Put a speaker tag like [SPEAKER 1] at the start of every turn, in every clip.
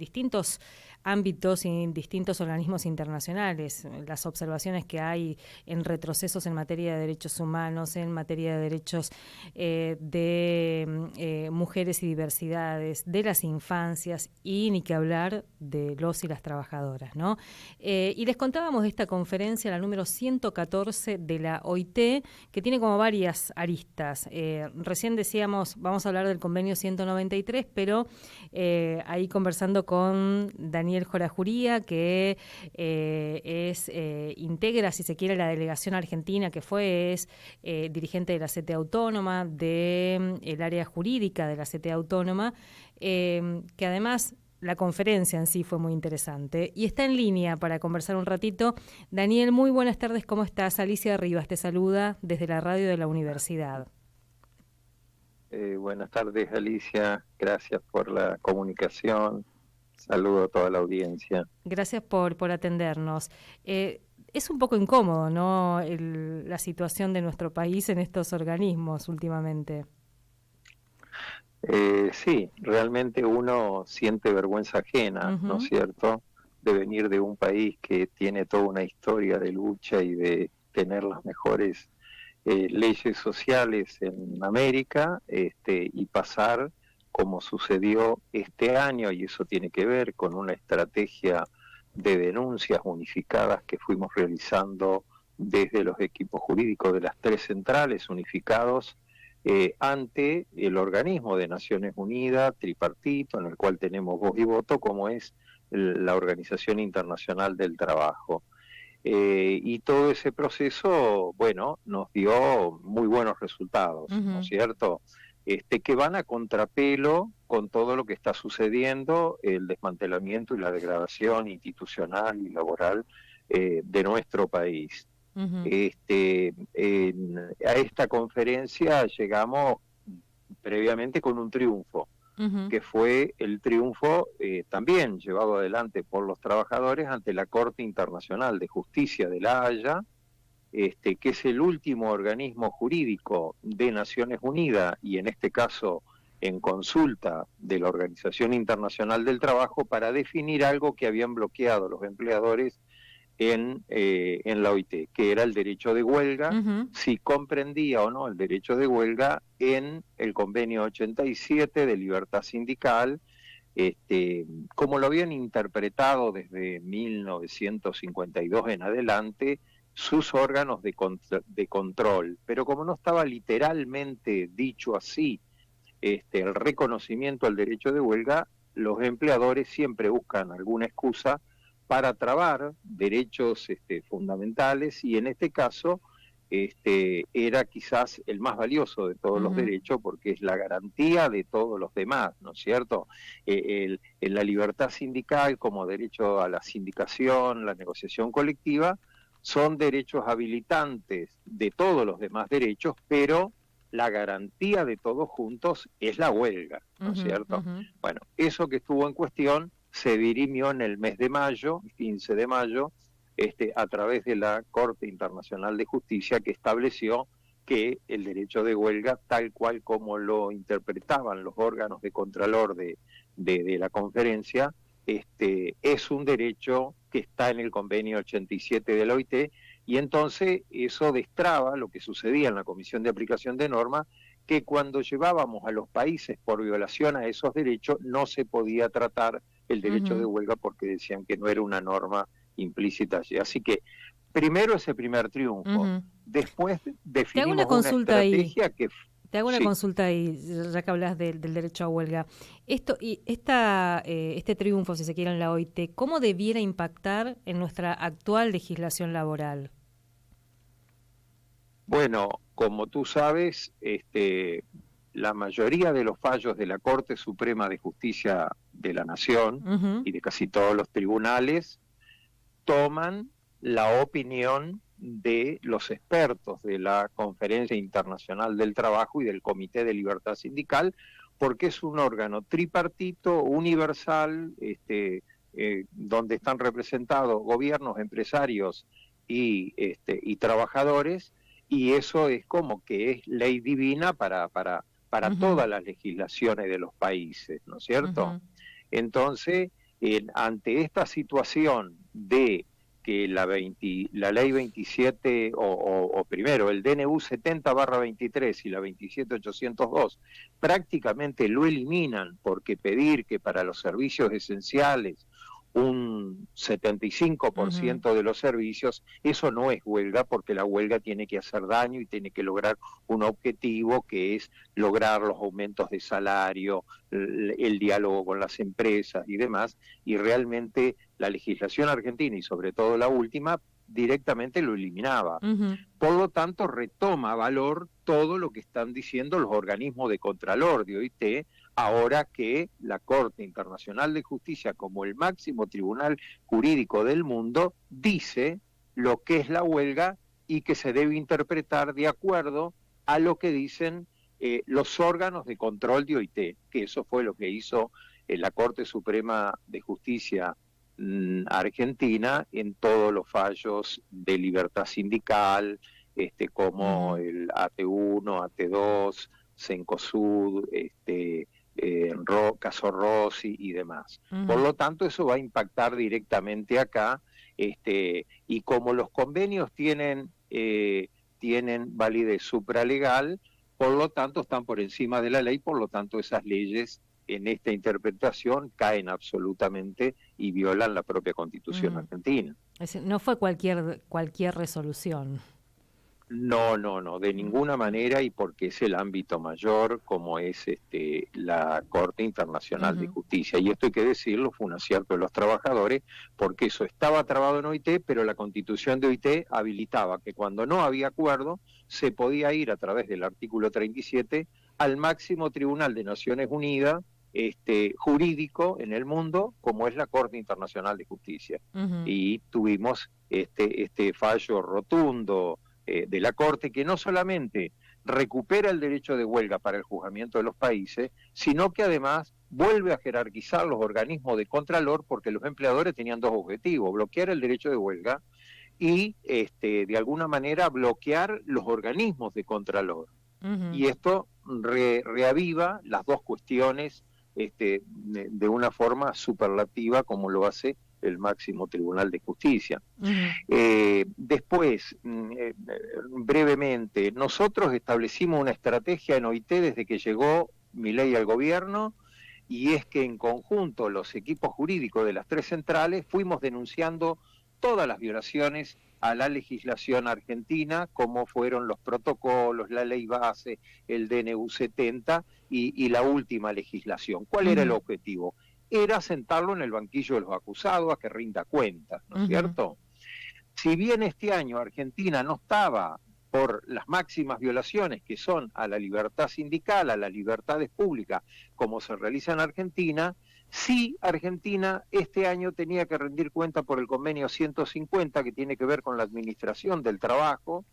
[SPEAKER 1] distintos ámbitos y en distintos organismos internacionales. Las observaciones que hay en retrocesos en materia de derechos humanos, en materia de derechos de mujeres y diversidades, de las infancias y ni que hablar de los y las trabajadoras, ¿no? Y les contábamos de esta conferencia, la número 114 de la OIT, que tiene como varias aristas. Recién decíamos, vamos a hablar del convenio 193, pero ahí conversando con Daniel Jorajuría, que integra, si se quiere, la delegación argentina, que es dirigente de la CTA Autónoma, del área jurídica de la CTA Autónoma, que además la conferencia en sí fue muy interesante. Y está en línea para conversar un ratito. Daniel, muy buenas tardes, ¿cómo estás? Alicia Rivas te saluda desde la radio de la universidad.
[SPEAKER 2] Buenas tardes, Alicia. Gracias por la comunicación. Saludo a toda la audiencia.
[SPEAKER 1] Gracias por atendernos. Es un poco incómodo, ¿no?, la situación de nuestro país en estos organismos últimamente.
[SPEAKER 2] Sí, realmente uno siente vergüenza ajena, ¿no es cierto?, de venir de un país que tiene toda una historia de lucha y de tener las mejores leyes sociales en América, y pasar como sucedió este año, y eso tiene que ver con una estrategia de denuncias unificadas que fuimos realizando desde los equipos jurídicos de las 3 centrales unificados ante el organismo de Naciones Unidas, tripartito, en el cual tenemos voz y voto, como es la Organización Internacional del Trabajo. Y todo ese proceso, bueno, nos dio muy buenos resultados, ¿no es cierto?, que van a contrapelo con todo lo que está sucediendo, el desmantelamiento y la degradación institucional y laboral de nuestro país. A esta conferencia llegamos previamente con un triunfo, que fue el triunfo también llevado adelante por los trabajadores ante la Corte Internacional de Justicia de La Haya, que es el último organismo jurídico de Naciones Unidas y en este caso en consulta de la Organización Internacional del Trabajo para definir algo que habían bloqueado los empleadores en la OIT, que era el derecho de huelga, si comprendía o no el derecho de huelga en el convenio 87 de libertad sindical, como lo habían interpretado desde 1952 en adelante sus órganos de control, pero como no estaba literalmente dicho así, el reconocimiento al derecho de huelga, los empleadores siempre buscan alguna excusa para trabar derechos fundamentales, y en este caso era quizás el más valioso de todos los derechos, porque es la garantía de todos los demás, ¿no es cierto? La libertad sindical como derecho a la sindicación, la negociación colectiva, son derechos habilitantes de todos los demás derechos, pero la garantía de todos juntos es la huelga, ¿no es cierto? Bueno, eso que estuvo en cuestión se dirimió en el mes de mayo, 15 de mayo, a través de la Corte Internacional de Justicia, que estableció que el derecho de huelga, tal cual como lo interpretaban los órganos de contralor de la conferencia, es un derecho que está en el convenio 87 de la OIT, y entonces eso destraba lo que sucedía en la Comisión de Aplicación de Normas, que cuando llevábamos a los países por violación a esos derechos, no se podía tratar el derecho de huelga porque decían que no era una norma implícita allí. Así que primero ese primer triunfo, después definimos una estrategia que...
[SPEAKER 1] Te hago una consulta ahí, ya que hablas del derecho a huelga. Este triunfo, si se quiere, en la OIT, ¿cómo debiera impactar en nuestra actual legislación laboral?
[SPEAKER 2] Bueno, como tú sabes, la mayoría de los fallos de la Corte Suprema de Justicia de la Nación y de casi todos los tribunales toman la opinión de los expertos de la Conferencia Internacional del Trabajo y del Comité de Libertad Sindical, porque es un órgano tripartito, universal, donde están representados gobiernos, empresarios y trabajadores, y eso es como que es ley divina para todas las legislaciones de los países, ¿no es cierto? Entonces, ante esta situación de que la ley 27, o primero, el DNU 70/23 y la 27802 prácticamente lo eliminan, porque pedir que para los servicios esenciales un 75% de los servicios, eso no es huelga, porque la huelga tiene que hacer daño y tiene que lograr un objetivo, que es lograr los aumentos de salario, el diálogo con las empresas y demás, y realmente la legislación argentina, y sobre todo la última, directamente lo eliminaba. Por lo tanto, retoma valor todo lo que están diciendo los organismos de Contralor de OIT, ahora que la Corte Internacional de Justicia, como el máximo tribunal jurídico del mundo, dice lo que es la huelga y que se debe interpretar de acuerdo a lo que dicen los órganos de control de OIT, que eso fue lo que hizo la Corte Suprema de Justicia Argentina en todos los fallos de libertad sindical, como el AT1, AT2, Cencosud, caso Rossi y demás. Por lo tanto, eso va a impactar directamente acá, y como los convenios tienen validez supralegal, por lo tanto están por encima de la ley, por lo tanto esas leyes en esta interpretación caen absolutamente y violan la propia Constitución argentina.
[SPEAKER 1] Es decir, no fue cualquier resolución.
[SPEAKER 2] No, de ninguna manera, y porque es el ámbito mayor, como es la Corte Internacional de Justicia. Y esto hay que decirlo, fue un acierto de los trabajadores, porque eso estaba trabado en OIT, pero la Constitución de OIT habilitaba que cuando no había acuerdo, se podía ir a través del artículo 37 al máximo tribunal de Naciones Unidas, jurídico en el mundo, como es la Corte Internacional de Justicia. Y tuvimos este fallo rotundo de la Corte, que no solamente recupera el derecho de huelga para el juzgamiento de los países, sino que además vuelve a jerarquizar los organismos de Contralor, porque los empleadores tenían dos objetivos: bloquear el derecho de huelga y de alguna manera bloquear los organismos de Contralor. Y esto reaviva las dos cuestiones de una forma superlativa, como lo hace el máximo tribunal de justicia. Después, brevemente, nosotros establecimos una estrategia en OIT desde que llegó Milei al gobierno, y es que en conjunto los equipos jurídicos de las tres centrales fuimos denunciando todas las violaciones a la legislación argentina, como fueron los protocolos, la ley base, el DNU 70 y la última legislación. ¿Cuál era el objetivo? Era sentarlo en el banquillo de los acusados a que rinda cuentas, ¿no es cierto? Si bien este año Argentina no estaba por las máximas violaciones, que son a la libertad sindical, a las libertades públicas, como se realiza en Argentina, sí Argentina este año tenía que rendir cuenta por el convenio 150, que tiene que ver con la administración del trabajo,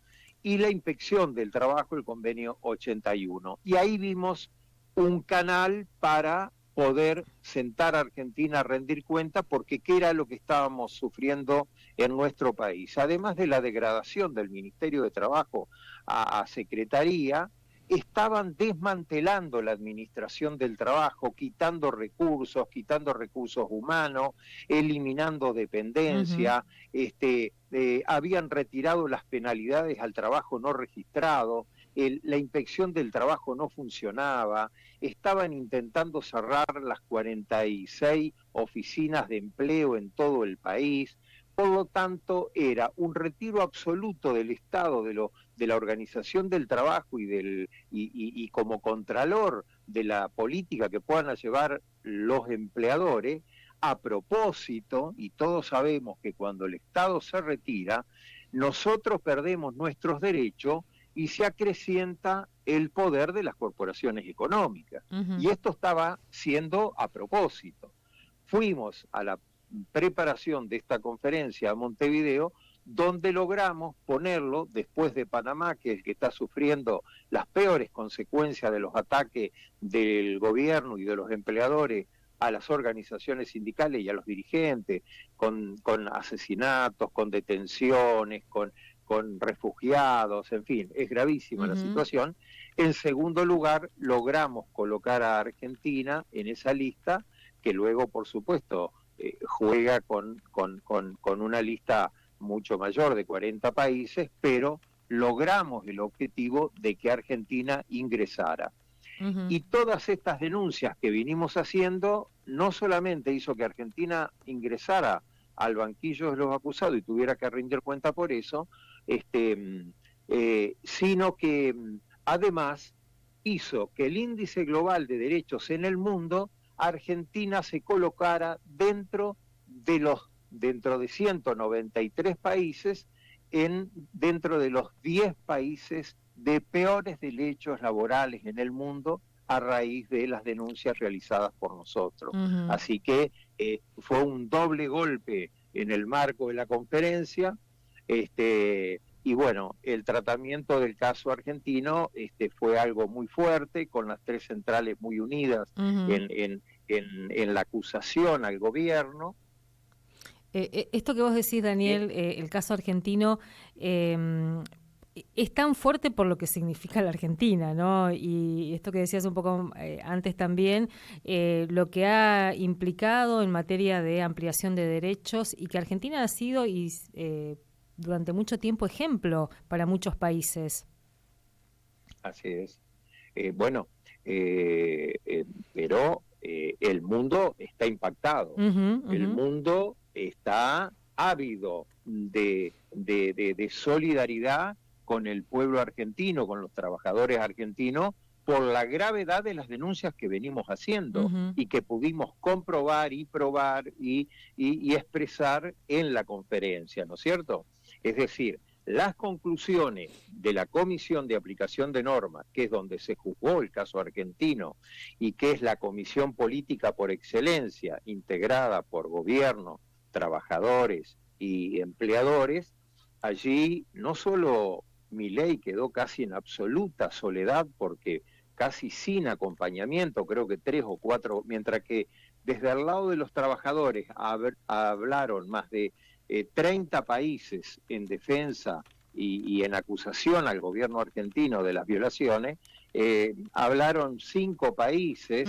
[SPEAKER 2] y la inspección del trabajo, el convenio 81. Y ahí vimos un canal para poder sentar a Argentina a rendir cuenta, porque qué era lo que estábamos sufriendo en nuestro país. Además de la degradación del Ministerio de Trabajo a Secretaría, estaban desmantelando la administración del trabajo, quitando recursos humanos, eliminando dependencia, habían retirado las penalidades al trabajo no registrado, la inspección del trabajo no funcionaba, estaban intentando cerrar las 46 oficinas de empleo en todo el país. Por lo tanto, era un retiro absoluto del Estado, de la organización del trabajo y como contralor de la política que puedan llevar los empleadores, a propósito, y todos sabemos que cuando el Estado se retira, nosotros perdemos nuestros derechos y se acrecienta el poder de las corporaciones económicas. Y esto estaba siendo a propósito. Fuimos a la preparación de esta conferencia a Montevideo, donde logramos ponerlo, después de Panamá, que está sufriendo las peores consecuencias de los ataques del gobierno y de los empleadores a las organizaciones sindicales y a los dirigentes, con asesinatos, con detenciones, con refugiados, en fin, es gravísima la situación. En segundo lugar, logramos colocar a Argentina en esa lista, que luego, por supuesto, juega con una lista mucho mayor de 40 países, pero logramos el objetivo de que Argentina ingresara. Y todas estas denuncias que vinimos haciendo no solamente hizo que Argentina ingresara al banquillo de los acusados y tuviera que rendir cuenta por eso, sino que además hizo que el índice global de derechos en el mundo, Argentina se colocara dentro de 193 países, dentro de los 10 países de peores derechos laborales en el mundo a raíz de las denuncias realizadas por nosotros. Así que fue un doble golpe en el marco de la conferencia, y bueno, el tratamiento del caso argentino fue algo muy fuerte, con las 3 centrales muy unidas en la acusación al gobierno.
[SPEAKER 1] Esto que vos decís, Daniel, el caso argentino, es tan fuerte por lo que significa la Argentina, ¿no? Y esto que decías un poco antes también, lo que ha implicado en materia de ampliación de derechos, y que Argentina ha sido durante mucho tiempo ejemplo para muchos países.
[SPEAKER 2] Así es. Pero el mundo está impactado. El mundo está ávido de solidaridad con el pueblo argentino, con los trabajadores argentinos, por la gravedad de las denuncias que venimos haciendo y que pudimos comprobar y probar y expresar en la conferencia, ¿no es cierto? Es decir, las conclusiones de la Comisión de Aplicación de Normas, que es donde se juzgó el caso argentino y que es la comisión política por excelencia, integrada por gobierno, trabajadores y empleadores, allí no solo Milei quedó casi en absoluta soledad, porque casi sin acompañamiento, creo que 3 o 4, mientras que desde el lado de los trabajadores hablaron más de 30 países en defensa y en acusación al gobierno argentino de las violaciones, hablaron 5 países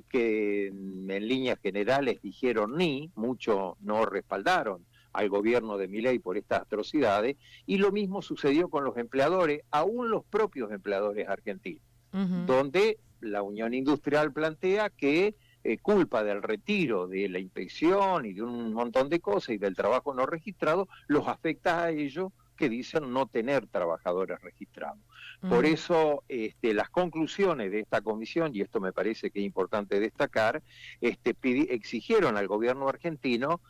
[SPEAKER 2] que en líneas generales dijeron mucho no respaldaron al gobierno de Milei por estas atrocidades, y lo mismo sucedió con los empleadores, aún los propios empleadores argentinos, donde la Unión Industrial plantea que culpa del retiro de la inspección y de un montón de cosas y del trabajo no registrado, los afecta a ellos, que dicen no tener trabajadores registrados. Por eso las conclusiones de esta comisión, y esto me parece que es importante destacar, exigieron al gobierno argentino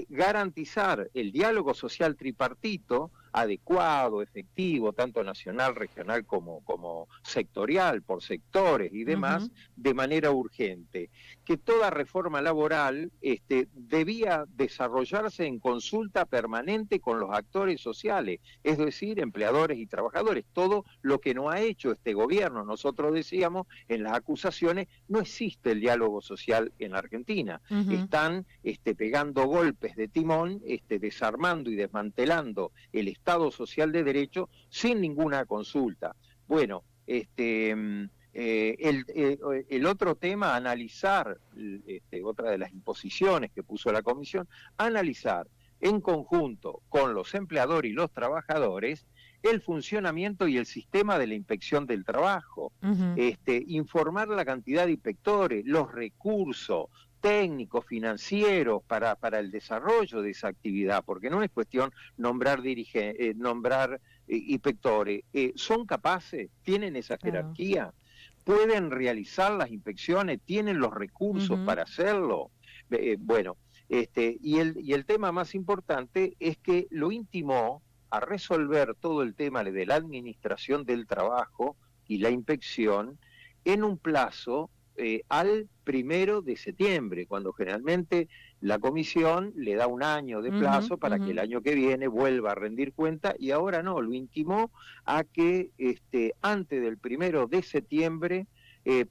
[SPEAKER 2] garantizar el diálogo social tripartito adecuado, efectivo, tanto nacional, regional como sectorial, por sectores y demás, de manera urgente. Que toda reforma laboral debía desarrollarse en consulta permanente con los actores sociales, es decir, empleadores y trabajadores, todo lo que no ha hecho este gobierno. Nosotros decíamos en las acusaciones, no existe el diálogo social en Argentina, están pegando golpes de timón, desarmando y desmantelando el Estado social de derecho sin ninguna consulta. Bueno, el otro tema, analizar, otra de las imposiciones que puso la Comisión, analizar en conjunto con los empleadores y los trabajadores el funcionamiento y el sistema de la inspección del trabajo, informar la cantidad de inspectores, los recursos técnicos, financieros para el desarrollo de esa actividad, porque no es cuestión nombrar inspectores. ¿Son capaces? ¿Tienen esa jerarquía? ¿Pueden realizar las inspecciones? ¿Tienen los recursos para hacerlo? Y el tema más importante es que lo intimó a resolver todo el tema de la administración del trabajo y la inspección en un plazo al 1 de septiembre, cuando generalmente la comisión le da un año de plazo para que el año que viene vuelva a rendir cuenta, y ahora no, lo intimó a que antes del 1 de septiembre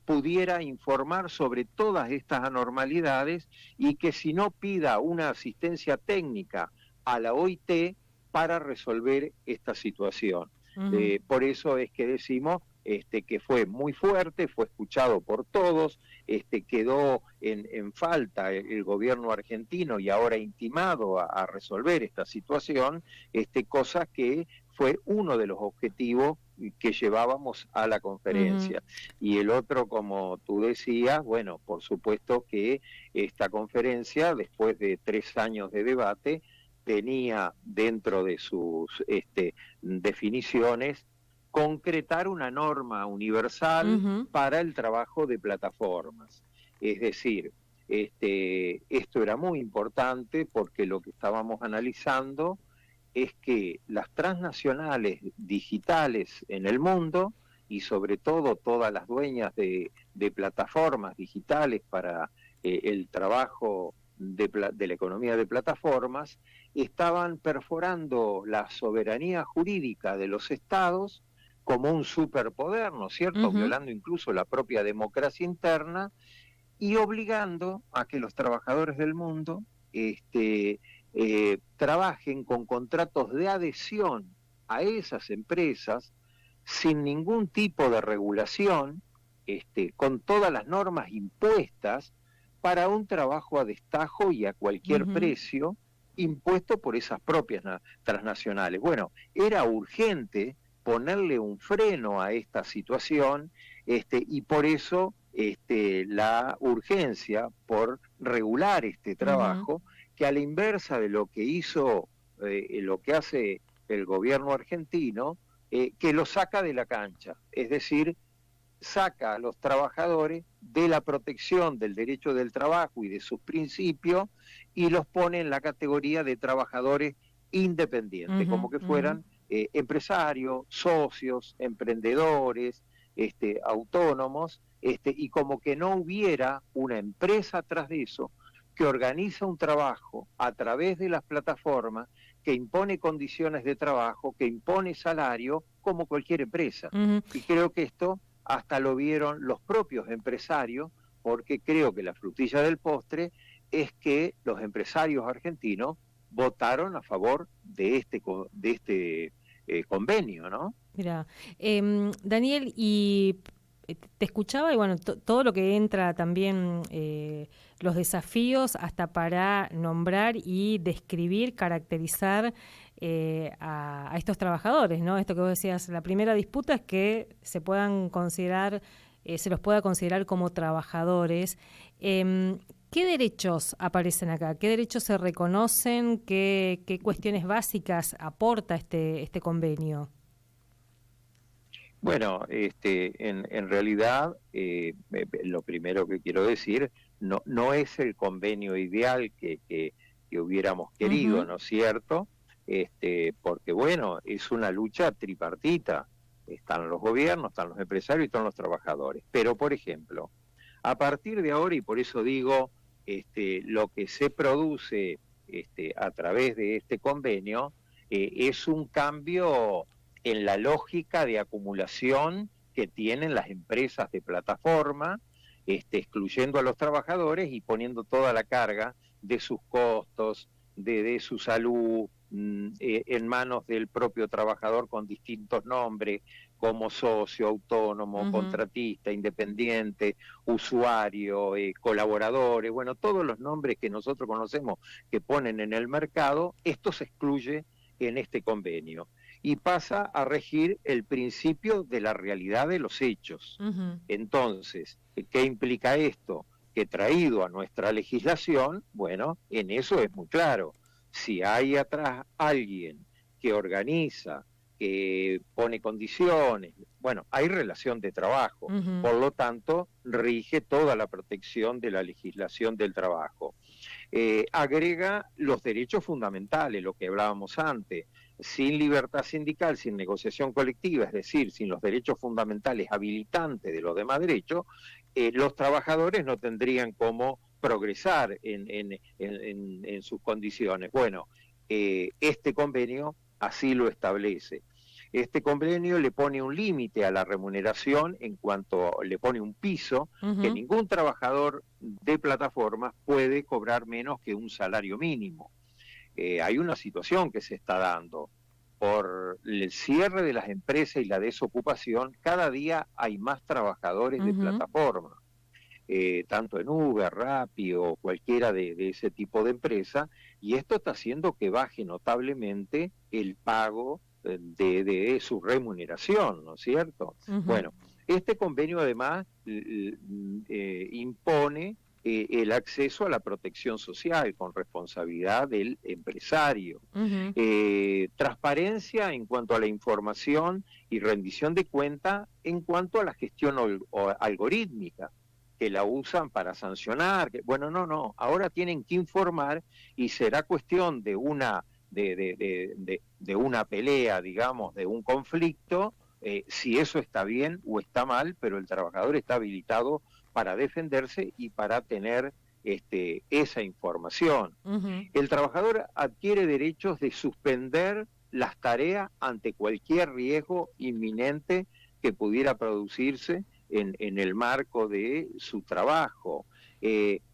[SPEAKER 2] pudiera informar sobre todas estas anormalidades, y que si no, pida una asistencia técnica a la OIT para resolver esta situación. Por eso es que decimos que fue muy fuerte, fue escuchado por todos, quedó en falta el gobierno argentino y ahora intimado a resolver esta situación, cosa que fue uno de los objetivos que llevábamos a la conferencia. Y el otro, como tú decías, bueno, por supuesto que esta conferencia, después de 3 años de debate, tenía dentro de sus definiciones concretar una norma universal para el trabajo de plataformas. Es decir, esto era muy importante porque lo que estábamos analizando es que las transnacionales digitales en el mundo, y sobre todo todas las dueñas de plataformas digitales para el trabajo de la economía de plataformas, estaban perforando la soberanía jurídica de los estados como un superpoder, ¿no es cierto?, violando incluso la propia democracia interna y obligando a que los trabajadores del mundo trabajen con contratos de adhesión a esas empresas sin ningún tipo de regulación, con todas las normas impuestas para un trabajo a destajo y a cualquier precio impuesto por esas propias transnacionales. Bueno, era urgente ponerle un freno a esta situación, y por eso la urgencia por regular este trabajo, que a la inversa de lo que hizo, lo que hace el gobierno argentino, que lo saca de la cancha, es decir, saca a los trabajadores de la protección del derecho del trabajo y de sus principios y los pone en la categoría de trabajadores independientes, como que fueran empresarios, socios, emprendedores, autónomos, y como que no hubiera una empresa atrás de eso que organiza un trabajo a través de las plataformas, que impone condiciones de trabajo, que impone salario, como cualquier empresa. Y creo que esto hasta lo vieron los propios empresarios, porque creo que la frutilla del postre es que los empresarios argentinos votaron a favor de este convenio, ¿no?
[SPEAKER 1] Mira, Daniel, y te escuchaba y bueno, todo lo que entra también, los desafíos hasta para nombrar y describir, caracterizar a estos trabajadores, ¿no? Esto que vos decías, la primera disputa es que se puedan considerar, se los pueda considerar como trabajadores. ¿Qué derechos aparecen acá? ¿Qué derechos se reconocen? ¿Qué cuestiones básicas aporta este convenio?
[SPEAKER 2] Bueno, en realidad, lo primero que quiero decir, no es el convenio ideal que hubiéramos querido, ¿no es cierto? Porque bueno, es una lucha tripartita. Están los gobiernos, están los empresarios y están los trabajadores. Pero, por ejemplo, a partir de ahora, y por eso digo, lo que se produce a través de este convenio es un cambio en la lógica de acumulación que tienen las empresas de plataforma, excluyendo a los trabajadores y poniendo toda la carga de sus costos, de su salud, en manos del propio trabajador con distintos nombres, como socio, autónomo, contratista, independiente, usuario, colaboradores, bueno, todos los nombres que nosotros conocemos que ponen en el mercado, esto se excluye en este convenio y pasa a regir el principio de la realidad de los hechos. Entonces, ¿qué implica esto? Que traído a nuestra legislación, bueno, en eso es muy claro. Si hay atrás alguien que organiza, que pone condiciones, bueno, hay relación de trabajo, por lo tanto, rige toda la protección de la legislación del trabajo. Agrega los derechos fundamentales, lo que hablábamos antes, sin libertad sindical, sin negociación colectiva, es decir, sin los derechos fundamentales habilitantes de los demás derechos, los trabajadores no tendrían cómo progresar en sus condiciones. Bueno, este convenio así lo establece. Este convenio le pone un límite a la remuneración en cuanto le pone un piso, que ningún trabajador de plataformas puede cobrar menos que un salario mínimo. Hay una situación que se está dando. por el cierre de las empresas y la desocupación, cada día hay más trabajadores de plataforma, tanto en Uber, Rappi o cualquiera de ese tipo de empresa, y esto está haciendo que baje notablemente el pago de su remuneración, ¿no es cierto? Bueno, este convenio además impone el acceso a la protección social con responsabilidad del empresario, transparencia en cuanto a la información y rendición de cuenta en cuanto a la gestión algorítmica, que la usan para sancionar. Bueno, no, ahora tienen que informar y será cuestión de una pelea, digamos, de un conflicto, si eso está bien o está mal, pero el trabajador está habilitado para defenderse y para tener esa información. El trabajador adquiere derechos de suspender las tareas ante cualquier riesgo inminente que pudiera producirse en el marco de su trabajo.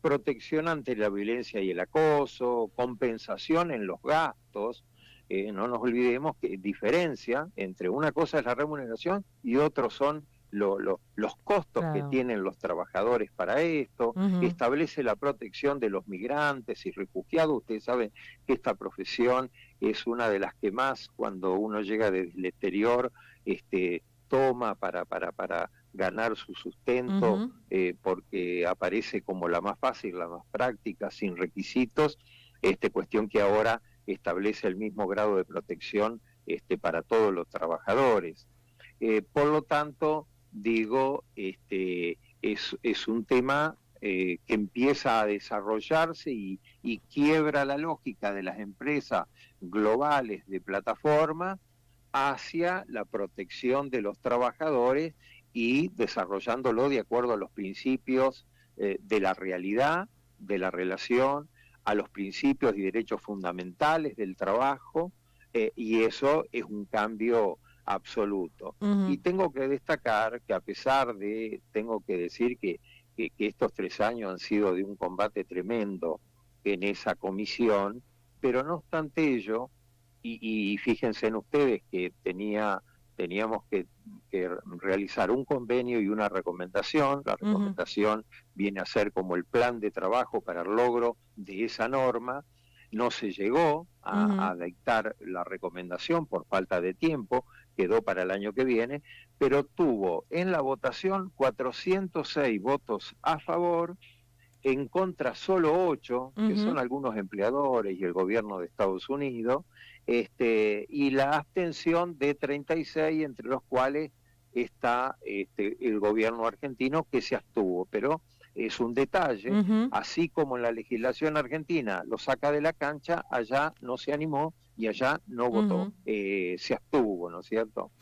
[SPEAKER 2] Protección ante la violencia y el acoso, compensación en los gastos. No nos olvidemos que diferencia entre una cosa es la remuneración y otros son los costos que tienen los trabajadores para esto. Establece la protección de los migrantes y refugiados. Ustedes saben que esta profesión es una de las que más, cuando uno llega desde el exterior, toma para ganar su sustento, porque aparece como la más fácil, la más práctica, sin requisitos, cuestión que ahora establece el mismo grado de protección para todos los trabajadores. Por lo tanto, digo, es un tema que empieza a desarrollarse y quiebra la lógica de las empresas globales de plataforma hacia la protección de los trabajadores y desarrollándolo de acuerdo a los principios de la realidad, de la relación, a los principios y derechos fundamentales del trabajo, y eso es un cambio absoluto. Y tengo que destacar que a pesar de, tengo que decir que estos 3 años han sido de un combate tremendo en esa comisión, pero no obstante ello, y fíjense en ustedes que teníamos que realizar un convenio y una recomendación. La recomendación viene a ser como el plan de trabajo para el logro de esa norma. No se llegó a dictar la recomendación por falta de tiempo, quedó para el año que viene, pero tuvo en la votación 406 votos a favor, en contra solo 8, que son algunos empleadores y el gobierno de Estados Unidos, y la abstención de 36, entre los cuales está el gobierno argentino, que se abstuvo. Pero es un detalle, así como en la legislación argentina lo saca de la cancha, allá no se animó y allá no votó, se abstuvo, ¿no es cierto?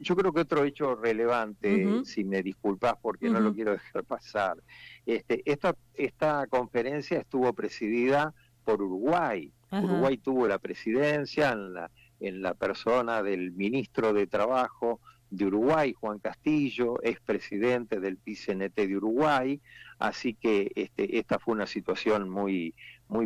[SPEAKER 2] Yo creo que otro hecho relevante, si me disculpas porque no lo quiero dejar pasar, esta conferencia estuvo presidida por Uruguay. Uruguay tuvo la presidencia en la persona del ministro de Trabajo de Uruguay, Juan Castillo, expresidente del PCNT de Uruguay, así que esta fue una situación muy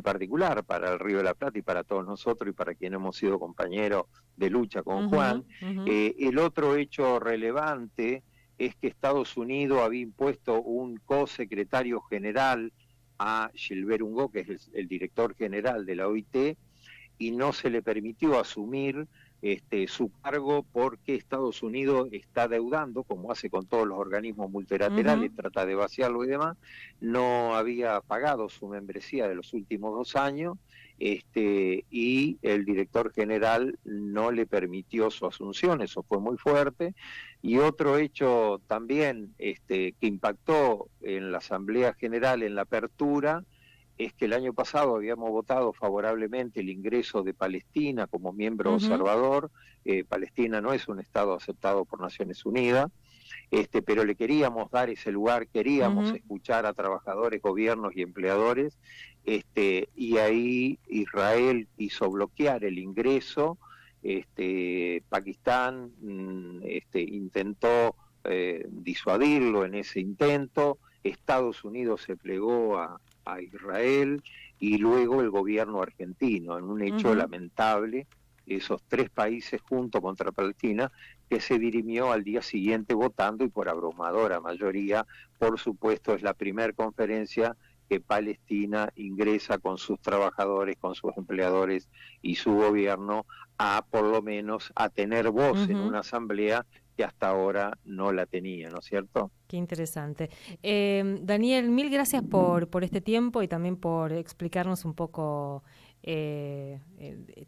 [SPEAKER 2] particular para el Río de la Plata y para todos nosotros y para quienes hemos sido compañeros de lucha con Juan. El otro hecho relevante es que Estados Unidos había impuesto un co-secretario general a Gilbert Hugo, que es el director general de la OIT, y no se le permitió asumir su cargo porque Estados Unidos está deudando, como hace con todos los organismos multilaterales, trata de vaciarlo y demás. No había pagado su membresía de los últimos 2 años, y el director general no le permitió su asunción. Eso fue muy fuerte. Y otro hecho también que impactó en la Asamblea General, en la apertura, es que el año pasado habíamos votado favorablemente el ingreso de Palestina como miembro observador. Palestina no es un Estado aceptado por Naciones Unidas, pero le queríamos dar ese lugar, queríamos escuchar a trabajadores, gobiernos y empleadores, y ahí Israel quiso bloquear el ingreso. Pakistán intentó disuadirlo en ese intento. Estados Unidos se plegó a Israel, y luego el gobierno argentino, en un hecho lamentable, esos 3 países junto contra Palestina, que se dirimió al día siguiente votando y por abrumadora mayoría, por supuesto, es la primera conferencia que Palestina ingresa con sus trabajadores, con sus empleadores y su gobierno a por lo menos a tener voz en una asamblea que hasta ahora no la tenía, ¿no es cierto?
[SPEAKER 1] Qué interesante. Daniel, mil gracias por este tiempo y también por explicarnos un poco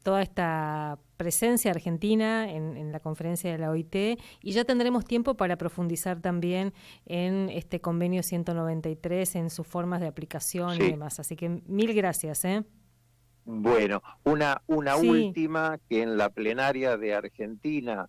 [SPEAKER 1] toda esta presencia argentina en la conferencia de la OIT, y ya tendremos tiempo para profundizar también en este convenio 193, en sus formas de aplicación y demás. Así que mil gracias.
[SPEAKER 2] Bueno, una última, que en la plenaria de Argentina,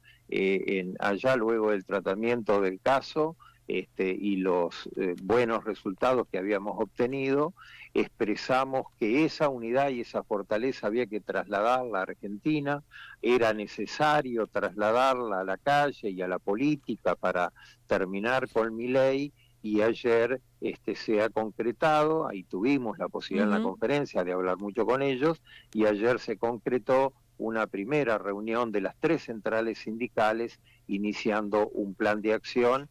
[SPEAKER 2] allá luego del tratamiento del caso y los buenos resultados que habíamos obtenido, expresamos que esa unidad y esa fortaleza había que trasladarla a Argentina, era necesario trasladarla a la calle y a la política para terminar con Milei, y ayer se ha concretado, ahí tuvimos la posibilidad en la conferencia de hablar mucho con ellos, y ayer se concretó una primera reunión de las 3 centrales sindicales, iniciando un plan de acción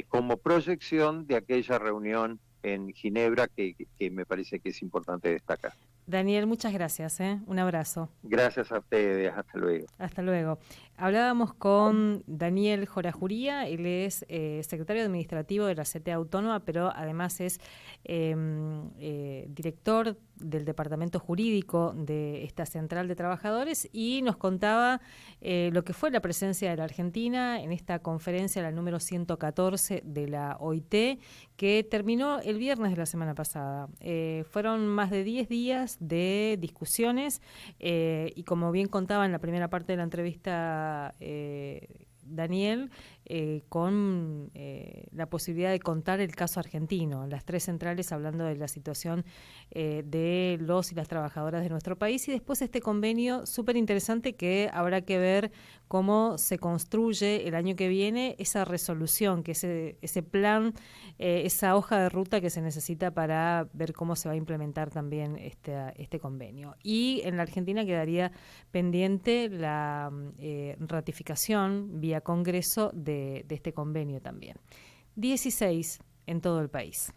[SPEAKER 2] como proyección de aquella reunión en Ginebra que me parece que es importante destacar.
[SPEAKER 1] Daniel, muchas gracias. Un abrazo.
[SPEAKER 2] Gracias a ustedes. Hasta luego.
[SPEAKER 1] Hasta luego. Hablábamos con Daniel Jorajuría, él es secretario administrativo de la CTA Autónoma, pero además es director del departamento jurídico de esta Central de Trabajadores, y nos contaba lo que fue la presencia de la Argentina en esta conferencia, la número 114 de la OIT, que terminó el viernes de la semana pasada. Fueron más de 10 días de discusiones y, como bien contaba en la primera parte de la entrevista Daniel, con la posibilidad de contar el caso argentino, las 3 centrales hablando de la situación de los y las trabajadoras de nuestro país, y después este convenio súper interesante que habrá que ver cómo se construye el año que viene esa resolución, que ese plan, esa hoja de ruta que se necesita para ver cómo se va a implementar también este convenio. Y en la Argentina quedaría pendiente la ratificación vía Congreso de este convenio también. 16 en todo el país.